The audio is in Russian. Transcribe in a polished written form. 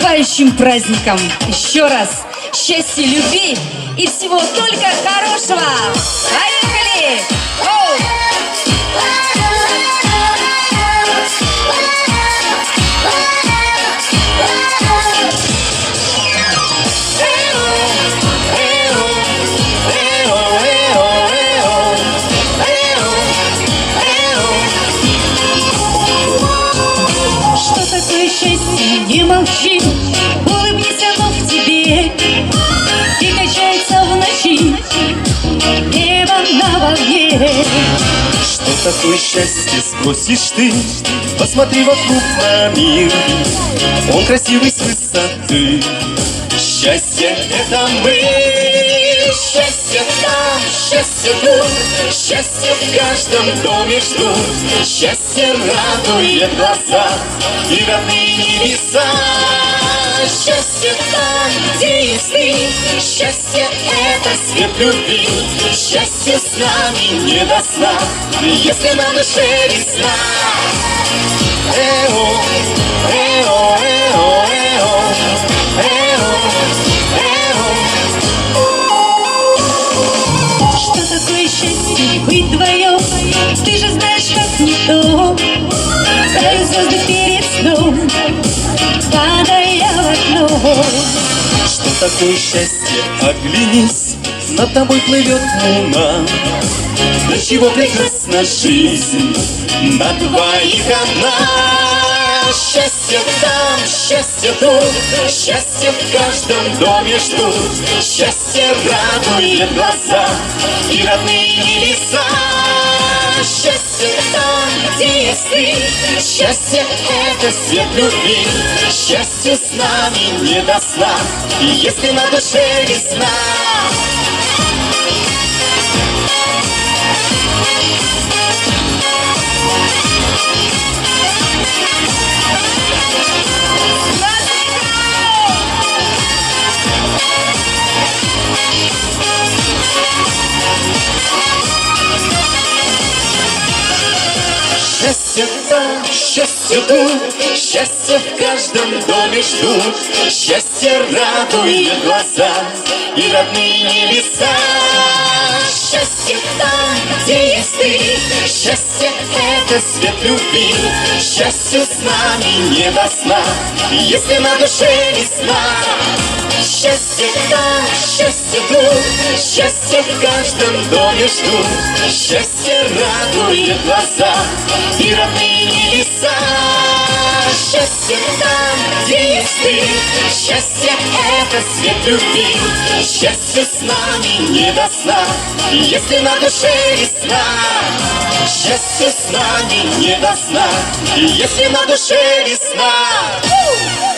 наступающим праздником! Еще раз счастья, любви и всего только хорошего! Поехали! Оу! Что такое счастье? Не молчи, улыбнись, оно в тебе и качается в ночи небо на волне. Что такое счастье, спросишь ты? Посмотри вокруг на мир, он красивый с высоты. Счастье — это мы, счастье там, счастье тут, счастье в каждом доме ждут. Счастье радует глаза и родные небеса. Счастье там, где есть ты, счастье — это свет любви. Счастье с нами не до сна, если на душе весна. Эо, эо, эо, эо, эо, эо. Что такое счастье? Быть вдвоем, ты же знаешь, как не то. Тают звезды перед сном, падая в окно. Что такое счастье? Оглянись, над тобой плывет луна. До чего прекрасна жизнь, на двоих одна. Счастье там, счастье тут, счастье в каждом доме ждут. Счастье радует глаза и родные небеса. Счастье там, где есть ты, счастье — это свет любви. Счастье с нами не до сна, если на душе весна. Счастье там, счастье тут, счастье в каждом доме ждут. Счастье радует глаза и родные небеса. Счастье там, где есть ты, счастье — это свет любви. Счастье с нами не до сна, если на душе весна. Счастье там, счастье тут, счастье в каждом доме ждут. Счастье радует глаза и родные небеса. Счастье там, где есть ты, счастье — это свет любви. Счастье с нами не до сна, если на душе весна. Счастье с нами не до сна, если на душе весна.